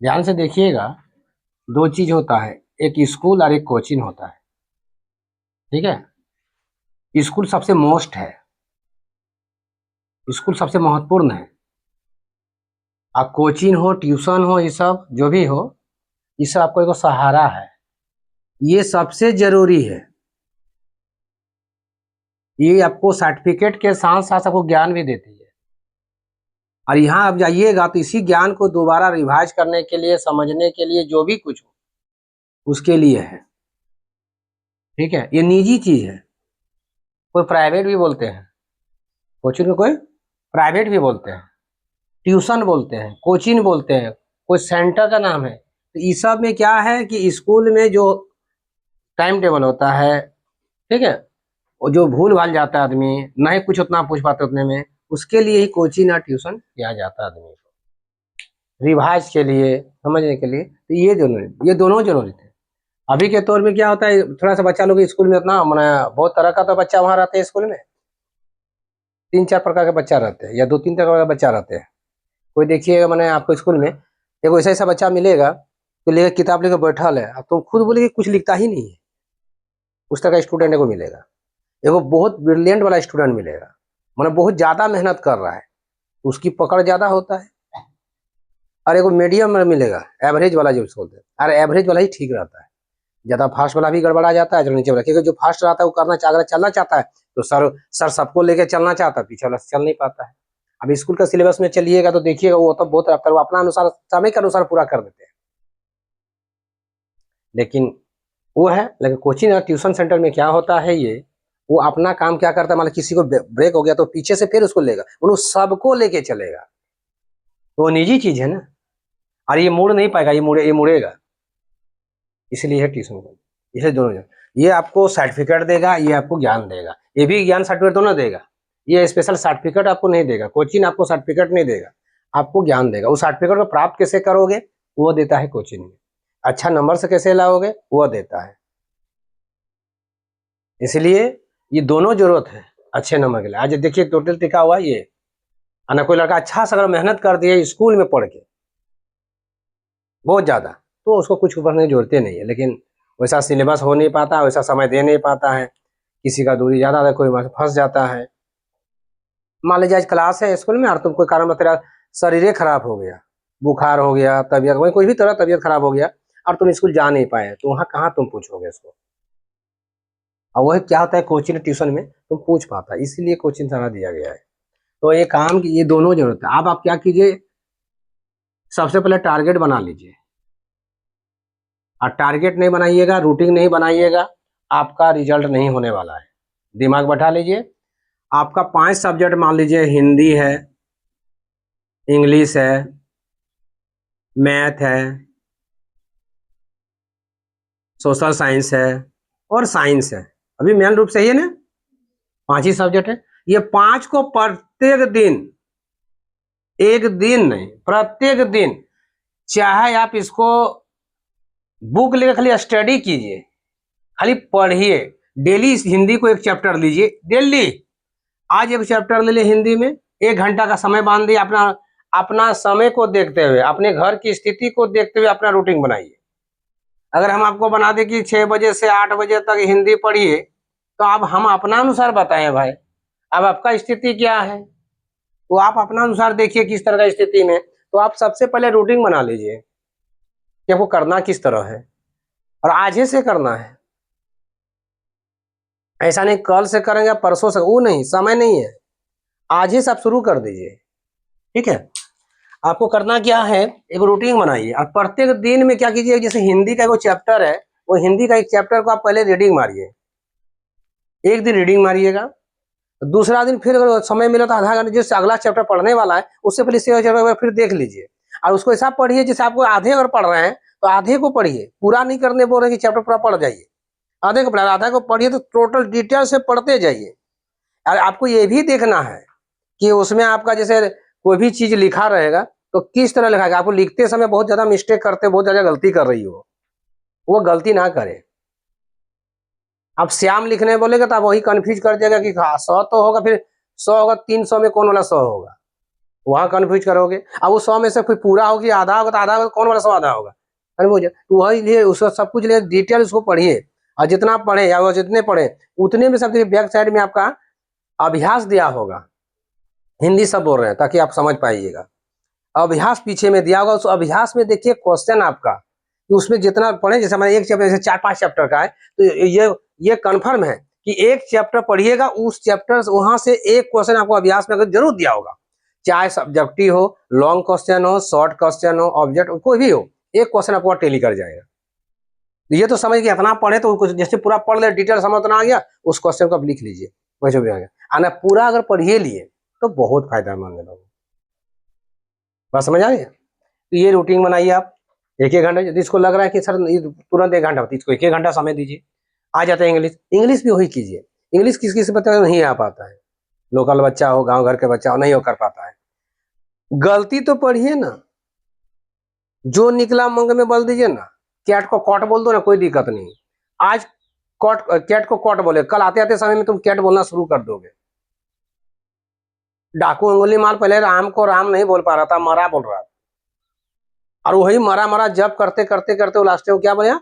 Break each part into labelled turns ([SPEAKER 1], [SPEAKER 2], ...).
[SPEAKER 1] ध्यान से देखिएगा। दो चीज होता है, एक स्कूल और एक कोचिंग होता है। ठीक है। स्कूल सबसे मोस्ट है, स्कूल सबसे महत्वपूर्ण है। आप कोचिंग हो, ट्यूशन हो, ये सब जो भी हो, ये सब आपको एक सहारा है। ये सबसे जरूरी है। ये आपको सर्टिफिकेट के साथ साथ आपको ज्ञान भी देती है। और यहाँ आप जाइएगा तो इसी ज्ञान को दोबारा रिवाइज करने के लिए, समझने के लिए, जो भी कुछ हो उसके लिए है। ठीक है। ये निजी चीज है। कोई प्राइवेट भी बोलते हैं, कोचिंग को कोई प्राइवेट भी बोलते हैं, ट्यूशन बोलते हैं, कोचिंग बोलते हैं, कोई सेंटर का नाम है। तो इस सब में क्या है कि स्कूल में जो टाइम टेबल होता है, ठीक है, और जो भूल भाल जाता है आदमी, नहीं कुछ उतना पूछ पाते उतने में, उसके लिए ही कोचिंग या ट्यूशन किया जाता है आदमी को, रिवाइज के लिए, समझने के लिए। तो ये दोनों जरूरी थे। अभी के तौर में क्या होता है, थोड़ा सा बच्चा लोग स्कूल में उतना मैंने बहुत तरह का तो बच्चा वहाँ रहते हैं स्कूल में। 3-4 प्रकार के बच्चा रहते हैं या 2-3 तरह का बच्चा रहते हैं। कोई देखिएगा मैंने आपको स्कूल में देखो ऐसा ऐसा बच्चा मिलेगा तो लेकर किताब लेकर बैठा है, अब तुम खुद बोले कि कुछ लिखता ही नहीं है। उस तरह का स्टूडेंट को मिलेगा। एगो बहुत ब्रिलियंट वाला स्टूडेंट मिलेगा, मतलब बहुत ज्यादा मेहनत कर रहा है, उसकी पकड़ ज्यादा होता है। और एगो मीडियम में मिलेगा, एवरेज वाला जो बोलते हैं, और एवरेज वाला ही ठीक रहता है। ज्यादा फास्ट वाला भी गड़बड़ा जाता है, जो नीचे वाला, क्योंकि जो फास्ट रहता है वो करना अगर चलना चाहता है तो सर सर सबको लेके चलना चाहता है, पीछे वाला चल नहीं पाता है। अब स्कूल का सिलेबस में चलिएगा तो देखिएगा वो तो बहुत रफ्तार, वो अपना अनुसार समय के अनुसार पूरा कर देते हैं। लेकिन वो है, लेकिन कोचिंग और ट्यूशन सेंटर में क्या होता है, ये वो अपना काम क्या करता है, मतलब किसी को ब्रेक हो गया तो पीछे से फिर उसको लेगा, वो सबको लेके चलेगा। तो वो निजी चीज है ना, और ये मुड़ नहीं पाएगा, ये मुड़ेगा। इसलिए है ट्यूशन को, इसे दोनों, ये आपको सर्टिफिकेट देगा, ये आपको ज्ञान देगा। ये भी ज्ञान सर्टिफिकेट दोनों देगा। ये स्पेशल सर्टिफिकेट आपको नहीं देगा, कोचिंग आपको सर्टिफिकेट नहीं देगा, आपको ज्ञान देगा। उस सर्टिफिकेट को प्राप्त कैसे करोगे वो देता है कोचिंग में, अच्छा नंबर से कैसे लाओगे वो देता है। इसलिए ये दोनों जरूरत है अच्छे नंबर के लिए। आज देखिए टोटल टिका हुआ ये, ना कोई लड़का अच्छा सा अगर मेहनत कर दिया स्कूल में पढ़ के बहुत ज्यादा, तो उसको कुछ पढ़ने की जरूरत नहीं है। लेकिन वैसा सिलेबस हो नहीं पाता, वैसा समय दे नहीं पाता है, किसी का दूरी ज्यादा है, कोई फंस जाता है। मान लीजिए आज क्लास है स्कूल में और तुम कोई कारण तेरा शरीर खराब हो गया, बुखार हो गया, तबियत वही कोई भी तरह तबियत खराब हो गया और तुम स्कूल जा नहीं पाए, तो वहाँ कहाँ तुम पूछोगे इसको। और वही क्या होता है कोचिंग ट्यूशन में तुम पूछ पाता है, इसीलिए कोचिंग सारा दिया गया है। तो ये काम की ये दोनों जरूरत है। अब आप क्या कीजिए, सबसे पहले टारगेट बना लीजिए। और टारगेट नहीं बनाइएगा, रूटीन नहीं बनाइएगा, आपका रिजल्ट नहीं होने वाला है। दिमाग बैठा लीजिए। आपका 5 सब्जेक्ट मान लीजिए, हिंदी है, इंग्लिश है, मैथ है, सोशल साइंस है और साइंस है। अभी मेन रूप से ही है ना, 5 ही सब्जेक्ट है। ये 5 को प्रत्येक दिन, एक दिन नहीं प्रत्येक दिन, चाहे आप इसको बुक लेकर खाली स्टडी कीजिए, खाली पढ़िए। डेली हिंदी को एक चैप्टर लीजिए, डेली आज एक चैप्टर ले लीजिए हिंदी में, 1 घंटा का समय बांध दिए। अपना अपना समय को देखते हुए, अपने घर की स्थिति को देखते हुए अपना रूटीन बनाइए। अगर हम आपको बना दें कि 6 बजे से 8 बजे तक हिंदी पढ़िए, तो आप हम अपना अनुसार बताएं भाई, अब आपका स्थिति क्या है, तो आप अपना अनुसार देखिए किस तरह का स्थिति में। तो आप सबसे पहले रूटीन बना लीजिए कि आपको करना किस तरह है, और आज ही से करना है। ऐसा नहीं कल से करेंगे परसों से, वो नहीं, समय नहीं है, आज ही सब शुरू कर दीजिए। ठीक है। आपको करना क्या है, एक रूटीन बनाइए और प्रत्येक दिन में क्या कीजिए, जैसे हिंदी का एक चैप्टर है, वो हिंदी का एक चैप्टर को आप पहले रीडिंग मारिए, एक दिन रीडिंग मारिएगा। दूसरा दिन फिर अगर समय मिला तो आधा घंटे जिससे अगला चैप्टर पढ़ने वाला है उससे पहले इसे चैप्टर फिर देख लीजिए। और उसको ऐसा पढ़िए जैसे आपको आधे अगर पढ़ रहे हैं तो आधे को पढ़िए, पूरा नहीं करने बोल रहे कि चैप्टर पूरा पढ़ जाइए, आधे को पढ़ा, आधा को पढ़िए, तो टोटल डिटेल से पढ़ते जाइए। और आपको ये भी देखना है कि उसमें आपका जैसे कोई भी चीज लिखा रहेगा तो किस तरह लिखा है। आपको लिखते समय बहुत ज्यादा मिस्टेक करते, बहुत ज्यादा गलती कर रही हो, वो गलती ना करे। आप श्याम लिखने बोलेगा तो आप वही कंफ्यूज कर देगा कि हाँ 100 तो होगा, फिर 100 होगा, 300 में कौन वाला 100 होगा, वहां कन्फ्यूज करोगे। अब उस 100 में से कोई पूरा हो कि आधा होगा, तो आधा होगा, कौन वाला 100 आधा होगा? तो वही लिए उसको सब कुछ लिए डिटेल उसको पढ़िए, और जितना पढ़े या वो जितने पढ़े उतने में सब देखिए बैक साइड में आपका अभ्यास दिया होगा। हिंदी सब बोल रहे हैं ताकि आप समझ पाइएगा। अभ्यास पीछे में दिया होगा, उस अभ्यास में देखिए क्वेश्चन आपका कि उसमें जितना पढ़े, जैसे हमारे एक चैप्टर जैसे 4-5 चैप्टर का है, तो ये कन्फर्म है कि एक चैप्टर पढ़िएगा, उस चैप्टर वहां से एक क्वेश्चन आपको अभ्यास में जरूर दिया होगा, चाहे सब्जेक्टिव हो, लॉन्ग क्वेश्चन हो, शॉर्ट क्वेश्चन हो, ऑब्जेक्ट कोई भी हो, एक क्वेश्चन आपको टेली कर जाएगा। ये तो समझ के इतना पढ़े तो कुछ जैसे पूरा पढ़ ले, डिटेल समझ उतना आ गया, उस क्वेश्चन को आप लिख लीजिए, वैसे भी आ गया। आना पूरा अगर पढ़िए लिए तो बहुत फायदेमंद है लोगों। बात समझ आ रही है? तो ये रूटीन बनाइए आप 1-1 घंटा। यदि इसको लग रहा है कि सर तुरंत 1 घंटा, इसको 1-1 घंटा समय दीजिए। आ जाता है इंग्लिश भी वही कीजिए। इंग्लिश किस किस पता नहीं आ पाता है, लोकल बच्चा हो, गांव घर के बच्चा हो, नहीं हो कर पाता है। गलती तो पढ़िए ना, जो निकला मंग में बोल दीजिए ना, कैट को कॉट बोल दो ना, कोई दिक्कत नहीं। आज कॉट कैट को कॉट बोले, कल आते आते समय में तुम कैट बोलना शुरू कर दोगे। डाकू अंगुली माल पहले राम को राम नहीं बोल पा रहा था, मरा बोल रहा था, और वही मरा मरा जब करते करते करते वो लास्ट में क्या बोला,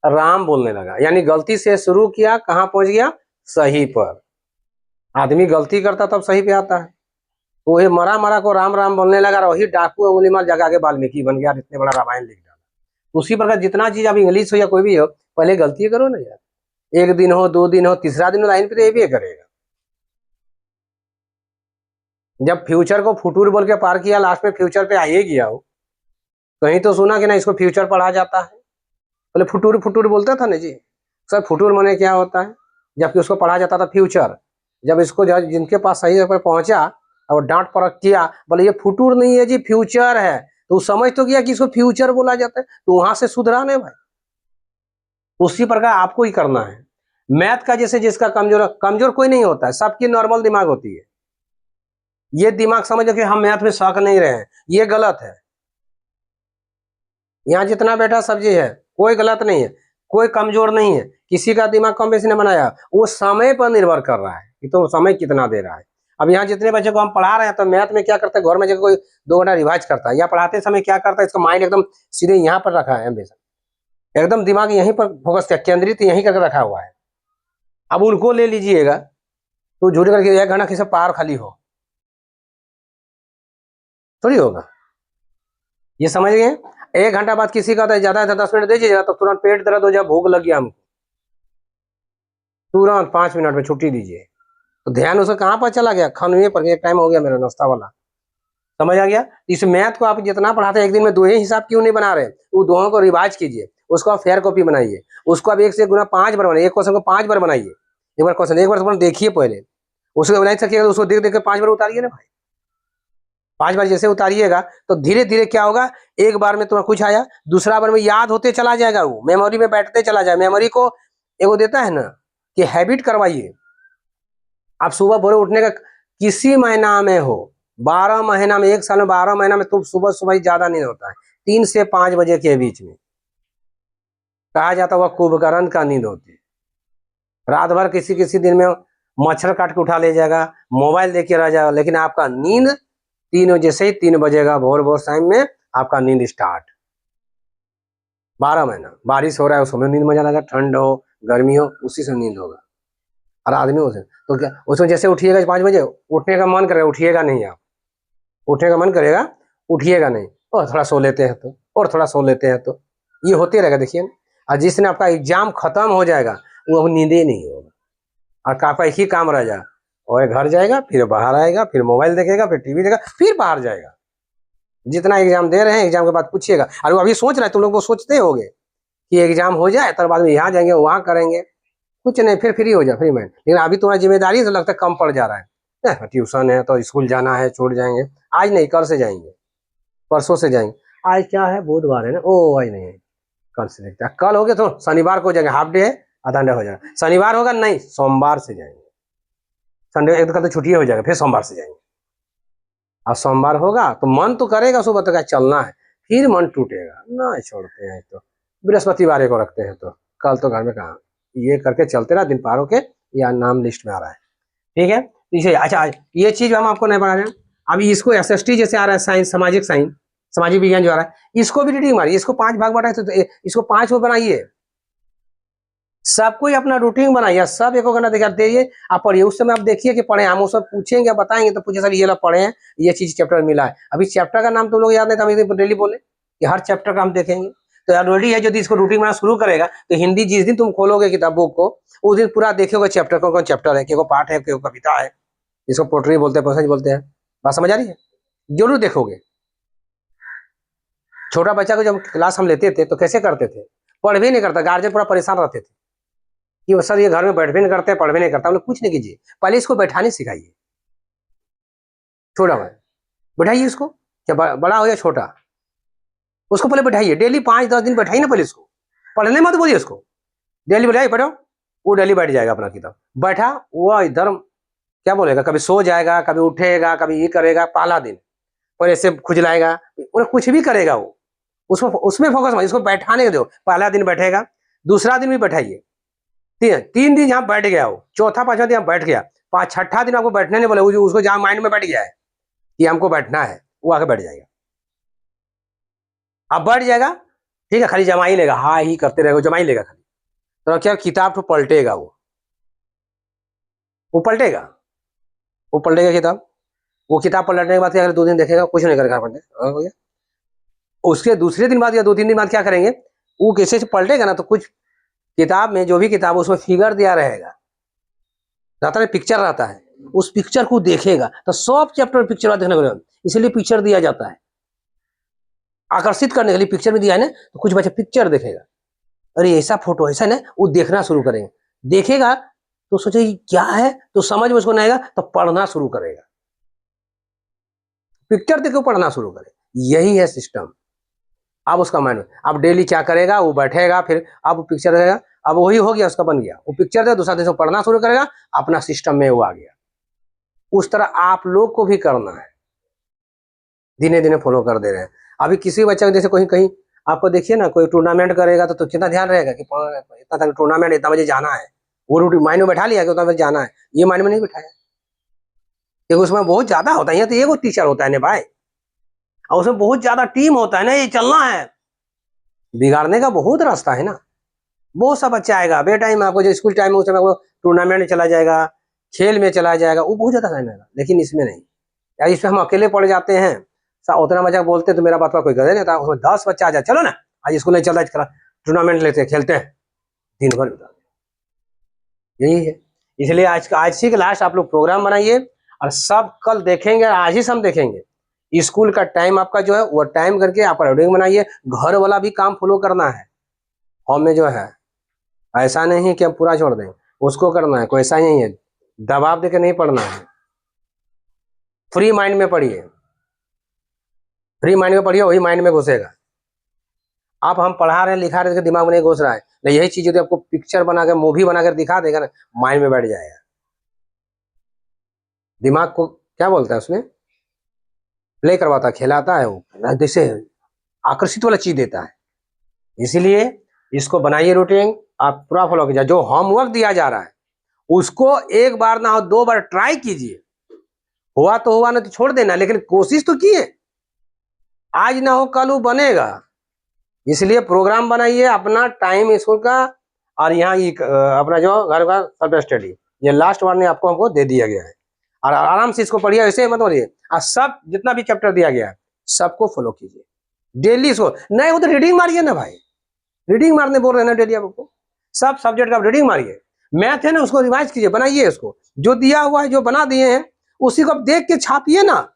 [SPEAKER 1] राम बोलने लगा। यानी गलती से शुरू किया, कहां पहुंच गया, सही पर। आदमी गलती करता तब सही पे आता है। वही मरा मरा को राम राम बोलने लगा, और वही डाकू अंगुली माल जगह के वाल्मीकि बन गया, इतने बड़ा रामायण लिख डाला। उसी प्रकार जितना चीज आप इंग्लिश हो या कोई भी हो, पहले गलती करो ना यार। 1 दिन हो, 2 दिन हो, तीसरा दिन लाइन पे तो ये भी करेगा। जब फ्यूचर को फुटूर बोल के पार किया, लास्ट में फ्यूचर पे आइए गया हो, कहीं तो सुना कि ना इसको फ्यूचर पढ़ा जाता है। बोले फुटूर फुटूर बोलता था ना जी, सर फुटूर माने क्या होता है, जबकि उसको पढ़ा जाता था फ्यूचर। जब इसको जिनके पास सही पर पहुंचा और डांट परख किया, बोले ये फुटूर नहीं है जी, फ्यूचर है, तो समझ तो गया कि इसको फ्यूचर बोला जाता है, तो वहां से सुधरा नहीं भाई। उसी प्रकार आपको ही करना है। मैथ का जैसे जिसका कमजोर कोई नहीं होता है, सबकी नॉर्मल दिमाग होती है। ये दिमाग समझो कि हम मैथ में शक नहीं रहे हैं, ये गलत है। यहाँ जितना बेटा सब्जी है कोई गलत नहीं है, कोई कमजोर नहीं है, किसी का दिमाग कम बेसी ने बनाया, वो समय पर निर्भर कर रहा है कि तो समय कितना दे रहा है। अब यहाँ जितने बच्चे को हम पढ़ा रहे हैं, तो मैथ में क्या करते हैं, घर में जब कोई 2 घंटा रिवाइज करता है या पढ़ाते समय क्या करता है, इसका माइंड एकदम सीधे यहाँ पर रखा है, हमेशा एकदम दिमाग यहीं पर फोकस किया, केंद्रित यहीं करके रखा हुआ है। अब उनको ले लीजिएगा तो झूठ करके 1 घंटा किसी पार खाली हो थोड़ी होगा। ये समझ गए? 1 घंटा बाद किसी का तो ज्यादा 10 मिनट दीजिएगा तो तुरंत पेट दर्द हो जाए, भूख लग गया हमको, तुरंत 5 मिनट में छुट्टी दीजिए। तो ध्यान उसका कहाँ पर चला गया, खाने पर, एक टाइम हो गया मेरा नाश्ता वाला। समझ आ गया? इस मैथ को आप जितना पढ़ाते हैं, एक दिन में 2 ही हिसाब क्यों नहीं बना रहे, वो दोनों को रिवाइज कीजिए, उसको आप फेयर कॉपी बनाइए, उसको आप 1 से गुना 5 बार बनाइए, एक क्वेश्चन को 5 बार बनाइए। एक बार क्वेश्चन एक बार देखिए पहले, उसको बना सकिएगा तो उसको देख देख के 5 बार उतारिए ना भाई। 5 बार जैसे उतारिएगा तो धीरे धीरे क्या होगा, एक बार में तुम्हें कुछ आया, दूसरा बार में याद होते चला जाएगा, वो मेमोरी में बैठते चला जाए। मेमोरी को एगो देता है ना कि हैबिट करवाइए। आप सुबह भोरे उठने का, किसी महीना में हो, 12 महीना में, 1 साल में 12 महीना में, तो सुबह सुबह ही ज्यादा नींद होता है, 3 से 5 बजे के बीच में कहा जाता हुआ कुंभकर्ण का नींद होती है। रात भर किसी किसी दिन में मच्छर काट के उठा ले जाएगा, मोबाइल देख के रह जाएगा, लेकिन आपका नींद 3 बजे से ही 3 बजेगा, भोर भोर टाइम में आपका नींद स्टार्ट। 12 महीना बारिश हो रहा है उसमें नींद मजा लगा, ठंड हो गर्मी हो उसी से नींद होगा। और आदमी उसे तो क्या, उसमें जैसे उठिएगा 5 बजे, उठने का मन करेगा उठिएगा नहीं, आप उठने का मन करेगा उठिएगा नहीं, और थोड़ा सो लेते हैं तो, और थोड़ा सो लेते हैं तो, ये होते रहेगा। देखिए, और जिस दिन आपका एग्जाम खत्म हो जाएगा वो नींदे नहीं होगा, और आपका एक ही काम रह जाएगा, और घर जाएगा, फिर बाहर आएगा, फिर मोबाइल देखेगा, फिर टीवी देखेगा, फिर बाहर जाएगा। जितना एग्जाम दे रहे हैं, एग्जाम के बाद पूछिएगा, और वो अभी सोच रहा है, तुम लोग वो सोचते होगे कि एग्जाम हो जाए तब बाद में यहाँ जाएंगे वहाँ करेंगे, कुछ नहीं, फिर फ्री हो जाए, फ्री माइंड। लेकिन अभी तुम्हारी जिम्मेदारी तो लगता है कम पड़ जा रहा है, ट्यूशन है तो स्कूल जाना है, छूट जाएंगे, आज नहीं कल से जाएंगे, परसों से जाएंगे। आज क्या है, बुधवार है ना, ओ आज नहीं है, कल से देखते हैं, कल हो गया तो शनिवार को जाएंगे, हाफ डे है, आधा डे हो जाएगा, शनिवार होगा नहीं, सोमवार से जाएंगे, संडे एक कल तो छुट्टी हो जाएगा, फिर सोमवार से जाएंगे। और सोमवार होगा तो मन तो करेगा सुबह तक चलना है, फिर मन टूटेगा ना, छोड़ते हैं तो बृहस्पतिवार को रखते हैं, तो कल तो घर में कहा, ये करके चलते रहा दिन पार होके, या नाम लिस्ट में आ रहा है। ठीक है, इसे अच्छा ये चीज हम आपको नहीं बना रहे हैं। अभी इसको एसएसटी जैसे आ रहा है साइंस, सामाजिक विज्ञान जो आ रहा है, इसको भी रीडिंग मारिए, इसको 5 भाग बांटा है तो इसको 5 वो बनाइए, सबको अपना रूटीन बनाइए, सब एक घंटा दिखा दीजिए, आप पढ़िए। उस समय आप देखिए कि पढ़े, हम सब पूछेंगे बताएंगे तो पूछे सर ये लोग पढ़े हैं, ये चीज चैप्टर मिला है, अभी चैप्टर का नाम तुम लोग याद नहीं था, हम डेली बोले कि हर चैप्टर का हम देखेंगे। तो ऑलरेडी है, यदि इसको रूटीन बनाना शुरू करेगा तो हिंदी जिस दिन तुम खोलोगे किताबों को उस दिन पूरा देखोगे चैप्टर, कौन कौन चैप्टर है, को पाठ है, को कविता है, इसको पोट्री बोलते हैं, पैसेज बोलते हैं, बात समझ आ रही है, जरूर देखोगे। छोटा बच्चा को जब क्लास हम लेते थे तो कैसे करते थे, पढ़ भी नहीं करता, गार्जियन पूरा परेशान रहते थे कि सर ये घर में बैठ भी नहीं करते, पढ़ भी नहीं करता। हम लोग कुछ नहीं कीजिए, पहले इसको बैठाने सिखाइए, छोटा भाई बैठाइए इसको, क्या बड़ा हो या छोटा, उसको पहले बैठाइए, डेली 5-10 दिन बैठाइए ना, पहले इसको पढ़ने मत बोलिए, उसको डेली बैठाइए, पढ़ो, वो डेली बैठ जाएगा अपना किताब बैठा, वो इधर क्या बोलेगा, कभी सो जाएगा, कभी उठेगा, कभी ये करेगा, पहला दिन और ऐसे खुजलाएगा, कुछ भी करेगा वो, उसको उसमें फोकस मत, इसको बैठाने दो, पहला दिन बैठेगा, दूसरा दिन भी बैठाइए, 3 दिन यहाँ बैठ गया वो, चौथा 5वां दिन यहाँ बैठ गया, 6ठा दिन आपको बैठने नहीं बोले, उसको जहाँ माइंड में बैठ गया है कि हमको बैठना है, वो आके बैठ जाएगा, अब बैठ जाएगा, ठीक है, खाली जमा ही लेगा, हाँ ही करते रहेगा, जमा ही लेगा खाली, तो क्या किताब तो पलटेगा, वो पलटेगा, किताब, वो किताब पलटने के बाद क्या, अगर 2 दिन देखेगा कुछ नहीं करेगा, पढ़ने उसके दूसरे दिन बाद या 2-3 दिन बाद क्या करेंगे, वो कैसे पलटेगा ना, तो कुछ किताब में, जो भी किताब उसमें फिगर दिया रहेगा, रहता है पिक्चर रहता है, उस पिक्चर को देखेगा तो सब चैप्टर पिक्चर देखने को, इसलिए पिक्चर दिया जाता है, आकर्षित करने के लिए पिक्चर में दिया है ना, तो कुछ बच्चे पिक्चर देखेगा, अरे ऐसा फोटो ऐसा ना, वो देखना शुरू करेंगे, देखेगा तो सोचे क्या है, तो समझ में उसको नहीं आएगा तो पढ़ना शुरू करेगा, पिक्चर देखो पढ़ना शुरू करे, यही है सिस्टम। अब उसका माइंड, अब डेली क्या करेगा, वो बैठेगा, फिर अब पिक्चर देगा, अब वही हो गया, उसका बन गया, वो पिक्चर दे, दूसरा दिन पढ़ना शुरू करेगा, अपना सिस्टम में वो आ गया। उस तरह आप लोग को भी करना है, दिने दिने फॉलो कर दे रहे हैं। अभी किसी बच्चा जैसे कोई कहीं आपको देखिए ना, कोई टूर्नामेंट करेगा तो कितना ध्यान रहेगा कि इतना तक टूर्नामेंट, इतना बजे जाना है, वो रूटीन माइंड में बैठा लिया कि उतना बजे जाना है, ये माइंड में नहीं बैठाया, क्योंकि उसमें बहुत ज्यादा होता है, तो ये वो टीचर होता है ना भाई, और उसमें बहुत ज्यादा टीम होता है ना, ये चलना है, बिगाड़ने का बहुत रास्ता है ना, बहुत सा बच्चा आएगा बे टाइम, आपको जो स्कूल टाइम में उस समय वो टूर्नामेंट में चला जाएगा, खेल में चला जाएगा, वो बहुत ज्यादा टाइम आएगा, लेकिन इसमें नहीं, या इसमें हम अकेले पड़ जाते हैं, उतना मजा बोलते तो मेरा बात का कोई गले नहीं था, उसमें 10 बच्चा आ जाए, चलो ना आज स्कूल नहीं चल रहा है, टूर्नामेंट लेते हैं, खेलते हैं, दिन भर बिता, यही है। इसलिए आज ही के लास्ट आप लोग प्रोग्राम बनाइए, और सब कल देखेंगे, आज ही हम देखेंगे, स्कूल का टाइम आपका जो है वो टाइम करके आप रूटीन बनाइए, घर वाला भी काम फॉलो करना है, हमें जो है ऐसा नहीं कि हम पूरा छोड़ दें, उसको करना है, कोई ऐसा नहीं है, दबाव देके नहीं पढ़ना है, फ्री माइंड में पढ़िए, वही माइंड में घुसेगा। आप हम पढ़ा रहे हैं, लिखा रहे हैं, दिमाग में नहीं घुस रहा है, नहीं यही चीज यदि आपको पिक्चर बनाकर, मूवी बनाकर दिखा देगा ना, माइंड में बैठ जाएगा, दिमाग को क्या बोलता है उसमें, प्ले करवाता, खिलाता है, वो जैसे आकर्षित वाला चीज देता है। इसीलिए इसको बनाइए रूटीन, आप पूरा फॉलो कीजिए, जो होमवर्क दिया जा रहा है उसको एक बार ना हो 2 बार ट्राई कीजिए, हुआ तो हुआ, ना तो छोड़ देना, लेकिन कोशिश तो कीजिए, आज ना हो कल वो बनेगा। इसलिए प्रोग्राम बनाइए अपना टाइम स्कूल का, और यहाँ अपना जो घर का सेल्फ स्टडी, ये लास्ट वार्निंग आपको हमको दे दिया गया है, और आराम से इसको पढ़िए, ऐसे मत बोलिए, और सब जितना भी चैप्टर दिया गया है सबको फॉलो कीजिए डेली, इसको नहीं वो तो रीडिंग मारिए ना भाई, रीडिंग मारने बोल रहे हैं ना डेली आपको, सब सब्जेक्ट का रीडिंग मारिए, मैथ है ना उसको रिवाइज कीजिए, बनाइए, इसको जो दिया हुआ है, जो बना दिए हैं उसी को आप देख के छापिए ना,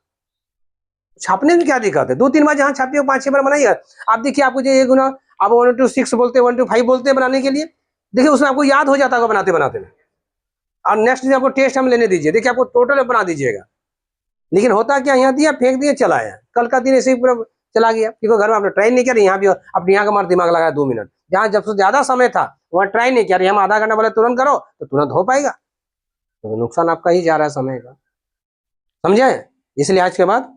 [SPEAKER 1] छापने में क्या दिक्कत है, 2-3 बार जहां छापिए 5-6 बार बनाइए। आप देखिए, आपको जो 1 गुना आप 1 to 6 बोलते, 1 to 5 बोलते हैं बनाने के लिए, देखिए उसमें आपको याद हो जाता है बनाते बनाते में, और नेक्स्ट दिन आपको टेस्ट हम लेने दीजिए, देखिए आपको टोटल बना दीजिएगा, लेकिन होता क्या, यहाँ दिया फेंक दिया चला आया, कल का दिन ऐसे ही पूरा चला गया, क्योंकि घर में आपने ट्राई नहीं किया, यहाँ भी अपने यहाँ का हमारा दिमाग लगाया 2 मिनट, जहाँ जब से ज्यादा समय था वहाँ ट्राई नहीं किया, हम आधा घंटा बोले तुरंत करो तो तुरंत हो पाएगा, तो नुकसान आपका ही जा रहा है समय का, समझे। इसलिए आज के बाद